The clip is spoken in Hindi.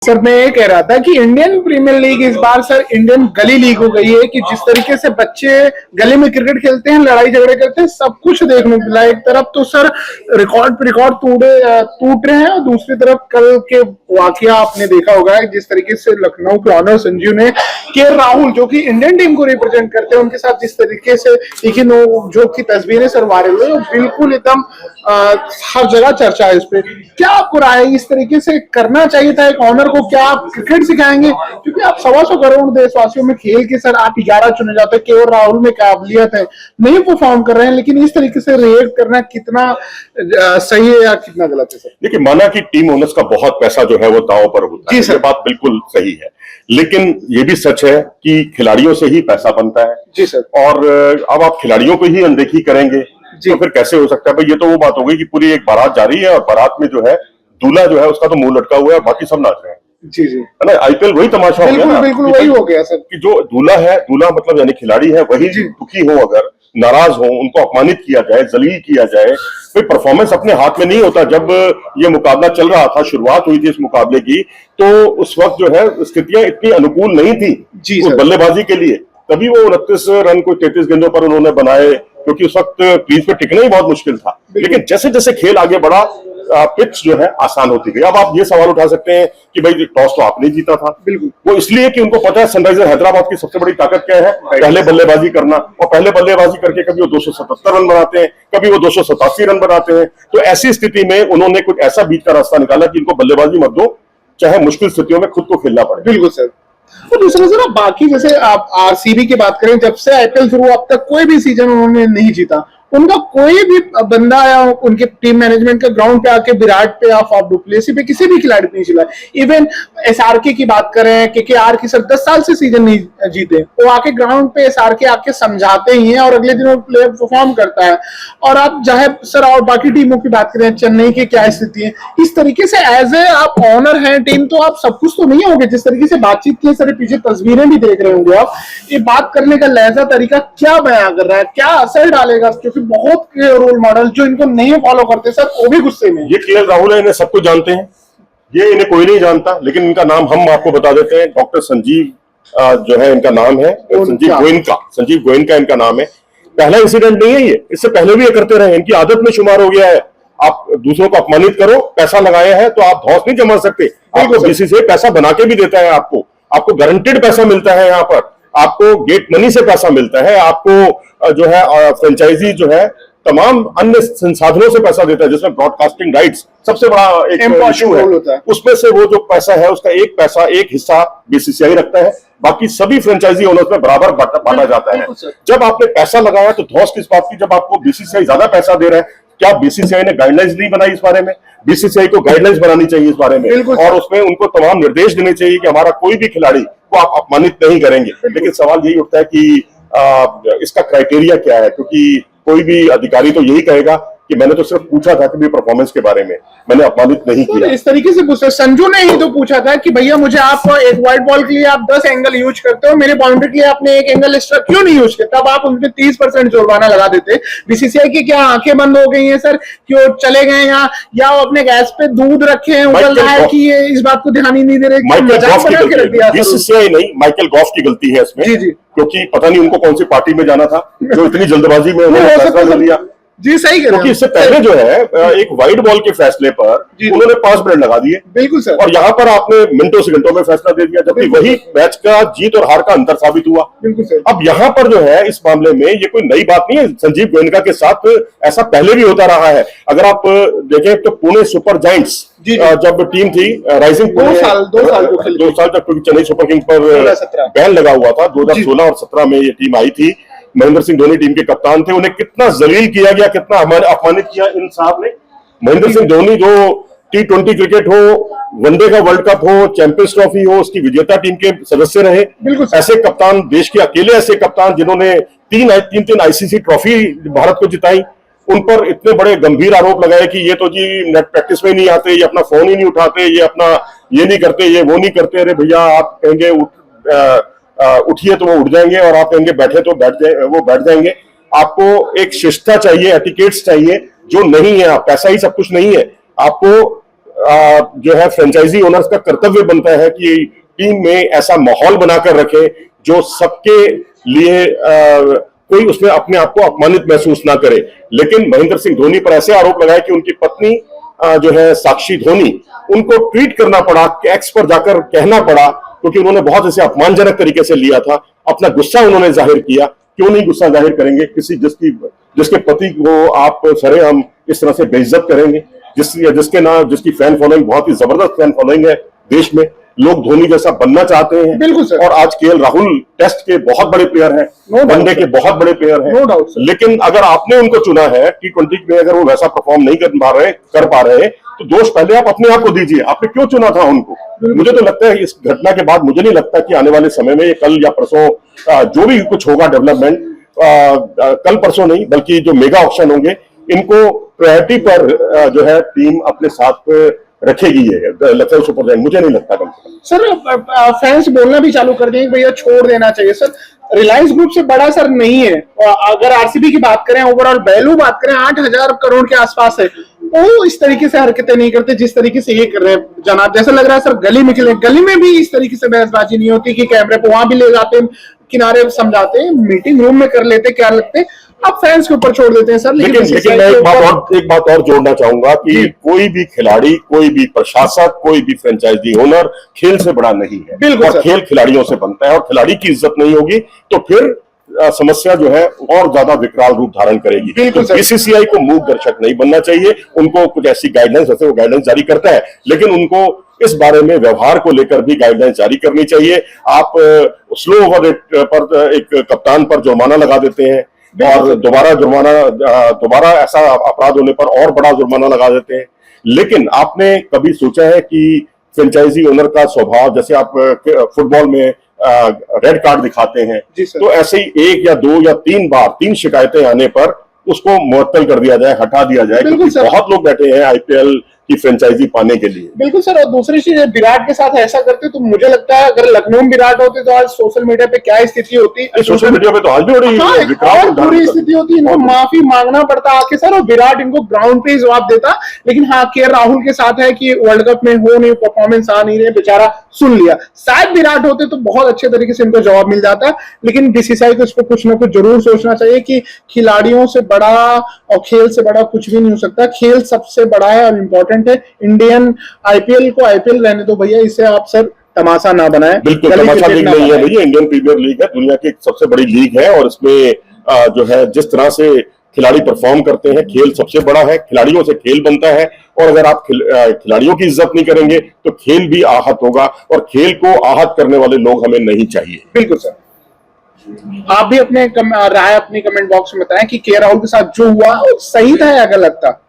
सर मैं ये कह रहा था कि इंडियन प्रीमियर लीग इस बार सर इंडियन गली लीग हो गई है कि जिस तरीके से बच्चे गली में क्रिकेट खेलते हैं, लड़ाई झगड़े करते हैं, सब कुछ देखने को मिला। एक तरफ तो सर रिकॉर्ड पे रिकॉर्ड टूट रहे हैं और दूसरी तरफ कल के वाकया आपने देखा होगा जिस तरीके से लखनऊ के ऑनर संजीव ने के राहुल जो कि इंडियन टीम को रिप्रेजेंट करते हैं उनके साथ जिस तरीके से देखिए जो की तस्वीरें सर वायरल हुई बिल्कुल एकदम हर जगह चर्चा है इस पे। क्या आपको राय है इस तरीके से करना चाहिए था एक ऑनर को? क्या आप क्रिकेट सिखाएंगे? क्योंकि आप 125 करोड़ देशवासियों में खेल के सर आप 11 चुने जाते हैं, केवल राहुल में काबिलियत है, नहीं परफॉर्म कर रहे हैं, लेकिन इस तरीके से रिएक्ट करना कितना सही है या कितना गलत है? सर देखिए, माना कि टीम ओनर्स का बहुत पैसा जो है वो दांव पर होता है, ये बात बिल्कुल सही है, लेकिन ये भी सच है कि खिलाड़ियों से ही पैसा बनता है। जी सर। और अब आप खिलाड़ियों को ही अनदेखी करेंगे तो फिर कैसे हो सकता है? भाई ये तो वो बात हो गई कि पूरी एक बारात जा रही है और बारात में जो है दूल्हा जो है उसका तो मुंह लटका हुआ है, बाकी सब नाच रहे हैं। जी जी, है ना? आईपीएल वही तमाशा हो गया ना, बिल्कुल वही हो गया सर कि जो दूल्हा है, दूल्हा मतलब यानी खिलाड़ी है, वही दुखी हो, अगर नाराज हो, उनको अपमानित किया जाए, जलील किया जाए, कोई परफॉर्मेंस अपने हाथ में नहीं होता। जब ये मुकाबला चल रहा था, शुरुआत हुई थी इस मुकाबले की, तो उस वक्त जो है स्थितियां इतनी अनुकूल नहीं थी उस बल्लेबाजी के लिए, तभी वो 29 रन को 33 गेंदों पर उन्होंने बनाए, क्योंकि उस वक्त क्रीज पे टिकना ही बहुत मुश्किल था। लेकिन जैसे जैसे खेल आगे बढ़ा, पिच जो है आसान होती गई। अब आप ये सवाल उठा सकते हैं कि भाई टॉस तो आपने जीता था। बिल्कुल, वो इसलिए कि उनको पता है सनराइजर हैदराबाद की सबसे बड़ी ताकत क्या है, पहले बल्लेबाजी करना, और पहले बल्लेबाजी करके कभी वो 277 रन बनाते हैं, कभी वो 287 रन बनाते हैं। तो ऐसी स्थिति में उन्होंने कुछ ऐसा बीच का रास्ता निकाला कि इनको बल्लेबाजी मत दो, चाहे मुश्किल स्थितियों में खुद को खेलना पड़े। बिल्कुल सर। तो दूसरा सर बाकी जैसे आप आरसीबी की बात करें, जब से आईपीएल शुरू अब तक कोई भी सीजन उन्होंने नहीं जीता, उनका कोई भी बंदा या उनके टीम मैनेजमेंट का ग्राउंड पे आके विराट पे या फॉफ डुप्लेसी पे किसी भी खिलाड़ी नहीं चिल्ला। इवन एसआरके की बात करें, केकेआर की सर 10 साल से सीजन नहीं जीते, वो आके ग्राउंड पे एसआरके आके समझाते ही हैं और अगले दिन वो प्लेयर परफॉर्म करता है। और आप चाहे सर और बाकी टीमों की बात करें, चेन्नई की क्या स्थिति है, इस तरीके से एज ए आप ऑनर हैं टीम, तो आप सब कुछ तो नहीं होंगे। जिस तरीके से बातचीत की सर, पीछे तस्वीरें भी देख रहे होंगे आप, ये बात करने का लहजा तरीका क्या बयां कर रहा है, क्या असर डालेगा? क्योंकि बहुत रोल मॉडल जो इनको नहीं फॉलो करते सर वो भी गुस्से में। ये केएल राहुल है, इन्हें सब कुछ जानते हैं, ये इन्हें कोई नहीं जानता, लेकिन इनका नाम हम आपको बता देते हैं। डॉक्टर संजीव जो है इनका नाम है, संजीव गोयनका इनका नाम है। पहला इंसिडेंट नहीं है ये, इससे पहले भी ये करते रहे, इनकी आदत में शुमार हो गया है। आप दूसरों को अपमानित करो, पैसा लगाया है तो आप धौंस नहीं जमा सकते। आपको बीसीसीआई पैसा बना के भी देता है, आपको गारंटेड पैसा मिलता है, यहाँ पर आपको गेट मनी से पैसा मिलता है, आपको जो है फ्रेंचाइजी जो है तमाम अन्य संसाधनों से पैसा देता है, जिसमें ब्रॉडकास्टिंग राइट्स सबसे बड़ा एक इशू है। उसमें से वो जो पैसा है उसका एक हिस्सा बीसीसीआई रखता है, बाकी सभी फ्रेंचाइजी ओनर्स में बराबर बांटा जाता है। जब आपने पैसा लगाया तो धौस किस बात की, जब आपको बीसीसीआई ज्यादा पैसा दे रहा है? क्या बीसीसीआई ने गाइडलाइंस नहीं बनाई इस बारे में? बीसीसीआई को गाइडलाइंस बनानी चाहिए इस बारे में, और उसमें उनको तमाम निर्देश देने चाहिए कि हमारा कोई भी खिलाड़ी को आप अपमानित नहीं करेंगे। लेकिन सवाल यही उठता है कि इसका क्राइटेरिया क्या है, क्योंकि कोई भी अधिकारी तो यही कहेगा कि मैंने तो सिर्फ पूछा था कि परफॉर्मेंस के बारे में, मैंने अपमानित नहीं किया। इस तरीके से पूछा, संजू ने ही तो पूछा था कि भैया मुझे आप एक वाइट बॉल के लिए आप 10 एंगल यूज करते हो, मेरे बाउंड्री के लिए आपने एक एंगल एक्स्ट्रा क्यों नहीं यूज किया? तब आप उनपे 30% जुर्माना लगा देते। बीसीसीआई की क्या आंखें बंद हो गई हैं सर, क्यों चले गए यहाँ, या वो अपने गैस पे दूध रखे हैं उबल रहा है कि ये इस बात को ध्यान ही नहीं दे रहे? बीसीसीआई नहीं, माइकल गॉफ की गलती है इसमें, क्योंकि पता नहीं उनको कौन सी पार्टी में जाना था जो इतनी जल्दबाजी में उन्होंने फैसला ले लिया। जी सही, क्योंकि इससे पहले जो है एक वाइड बॉल के फैसले पर उन्होंने 5 मिनट लगा दिए। बिल्कुल सर। और यहाँ पर आपने मिनटों सेकंडों में फैसला दे दिया, जबकि वही मैच का जीत और हार का अंतर साबित हुआ। बिल्कुल सर। अब यहाँ पर जो है इस मामले में ये कोई नई बात नहीं है, संजीव गोयनका के साथ ऐसा पहले भी होता रहा है। अगर आप देखें तो पुणे सुपर जायंट्स जब टीम थी राइजिंग, 2 साल तक चेन्नई सुपर किंग्स पर बैन लगा हुआ था, 2016 और 17 में ये टीम आई थी। महेंद्र सिंह धोनी टीम के कप्तान थे, उन्हें कितना जलील किया गया, कितना अपमानित किया इन साहब ने। महेंद्र सिंह धोनी जो T20 क्रिकेट हो, वनडे का वर्ल्ड कप हो, चैंपियंस ट्रॉफी हो, उसकी विजेता टीम के सदस्य रहे। ऐसे कप्तान, देश के अकेले ऐसे कप्तान जिन्होंने तीन आईसीसी ट्रॉफी भारत को जिताई, उन पर इतने बड़े गंभीर आरोप लगाए कि ये तो जी नेट प्रैक्टिस में नहीं आते, ये अपना फोन ही नहीं उठाते, ये अपना ये नहीं करते, ये वो नहीं करते। अरे भैया, आप कहेंगे उठिए तो वो उठ जाएंगे, और आप कहेंगे बैठे तो वो बैठ जाएंगे। आपको एक शिष्टता चाहिए, एटिकेट्स चाहिए, जो नहीं है। पैसा ही सब कुछ नहीं है। आपको जो है फ्रेंचाइजी ओनर्स का कर्तव्य बनता है कि टीम में ऐसा माहौल बनाकर रखे जो सबके लिए कोई उसमें अपने आप को अपमानित महसूस ना करे। लेकिन महेंद्र सिंह धोनी पर ऐसे आरोप लगाए कि उनकी पत्नी जो है साक्षी धोनी, उनको ट्वीट करना पड़ा, एक्स पर जाकर कहना पड़ा, क्योंकि उन्होंने बहुत ऐसे अपमानजनक तरीके से लिया था। अपना गुस्सा उन्होंने जाहिर किया। क्यों नहीं गुस्सा जाहिर करेंगे किसी जिसके पति को आप सरेआम इस तरह से बेइज्जत करेंगे, जिसकी फैन फॉलोइंग बहुत ही जबरदस्त फैन फॉलोइंग है देश में। लोग धोनी जैसा बनना चाहते हैं। बिल्कुल सर। और आज केएल राहुल टेस्ट के बहुत बड़े प्लेयर हैं, वनडे के बहुत बड़े प्लेयर हैं। No doubt. लेकिन अगर आपने उनको चुना है T20 में, अगर वो वैसा परफॉर्म नहीं कर पा रहे तो दोष पहले आप अपने आप को दीजिए। आपने क्यों चुना था उनको? मुझे तो लगता है इस घटना के बाद मुझे नहीं लगता कि आने वाले समय में, कल या परसों जो भी कुछ होगा डेवलपमेंट, कल परसों नहीं बल्कि जो मेगा ऑक्शन होंगे, इनको प्रायोरिटी पर जो है टीम अपने साथ रखेगी। ये लखनऊ सुपर जायंट, मुझे नहीं लगता कम से कम। सर फैंस बोलना भी चालू कर देंगे भैया छोड़ देना चाहिए। सर रिलायंस ग्रुप से बड़ा सर नहीं है। अगर आरसीबी की बात करें, ओवरऑल वैल्यू बात करें 8,000 करोड़ के आसपास है, वो इस तरीके से हरकतें नहीं करते जिस तरीके से ये कर रहे हैं जनाब। जैसा लग रहा है सर गली में खेले, गली में भी इस तरीके से बहसबाजी नहीं होती कि कैमरे पे वहां भी ले जाते हैं, किनारे समझाते हैं, मीटिंग रूम में कर लेते, क्या लगते हैं, अब फैंस के ऊपर छोड़ देते हैं सर। लेकिन मैं एक बात और जोड़ना चाहूंगा कि कोई भी खिलाड़ी, कोई भी प्रशासक, कोई भी फ्रेंचाइजी ओनर खेल से बड़ा नहीं है। बिल्कुल और खेल खिलाड़ियों से बनता है, और खिलाड़ी की इज्जत नहीं होगी तो फिर समस्या जो है और ज्यादा विकराल रूप धारण करेगी। बिल्कुल तो बीसीसीआई को मूक दर्शक नहीं बनना चाहिए। उनको कुछ ऐसी गाइडलाइंस, वैसे वो गाइडलाइंस जारी करता है, लेकिन उनको इस बारे में व्यवहार को लेकर भी गाइडलाइंस जारी करनी चाहिए। आप स्लो ओवर रेट पर एक कप्तान पर जुर्माना लगा देते हैं और दोबारा ऐसा अपराध होने पर और बड़ा जुर्माना लगा देते हैं। लेकिन आपने कभी सोचा है कि फ्रेंचाइजी ओनर का स्वभाव, जैसे आप फुटबॉल में रेड कार्ड दिखाते हैं, तो ऐसे ही 1 या 2 या 3 बार 3 शिकायतें आने पर उसको मुअत्तल कर दिया जाए, हटा दिया जाए, क्योंकि बहुत लोग बैठे हैं आईपीएल की फ्रेंचाइजी पाने के लिए। बिल्कुल सर। और दूसरी चीज, विराट के साथ ऐसा करते तो मुझे लगता है अगर लखनऊ में विराट होते तो आज सोशल मीडिया पे क्या स्थिति होती। सोशल मीडिया पे तो आज भी और बुरी स्थिति होती, इनको माफी मांगना पड़ता आके सर, और विराट इनको ग्राउंड पे जवाब देता। लेकिन हाँ, केएल राहुल के साथ है कि वर्ल्ड कप में हो नहीं, परफॉर्मेंस आ नहीं रहे, बेचारा सुन लिया। शायद विराट होते तो बहुत अच्छे तरीके से इनको जवाब मिल जाता। लेकिन बीसीसीआई को इस पर कुछ ना कुछ जरूर सोचना चाहिए कि खिलाड़ियों से बड़ा और खेल से बड़ा कुछ भी नहीं हो सकता। खेल सबसे बड़ा है और इम्पोर्टेंट है। इंडियन आईपीएल को आईपीएल रहने दो भैया, इसे आप सर तमाशा ना बनाएं। बिल्कुल तमाशा लीग नहीं है भैया, इंडियन प्रीमियर लीग है, दुनिया की सबसे बड़ी लीग है। और इसमें जो है जिस तरह से खिलाड़ी परफॉर्म करते हैं, खेल सबसे बड़ा है, खिलाड़ियों से खेल बनता है। और अगर आप खिलाड़ियों की इज्जत नहीं करेंगे तो खेल भी आहत होगा, और खेल को आहत करने वाले लोग हमें नहीं चाहिए। बिल्कुल सर। आप भी अपने राय अपनी कमेंट बॉक्स में बताएं कि केएल राहुल के साथ जो हुआ वो सही था या गलत था।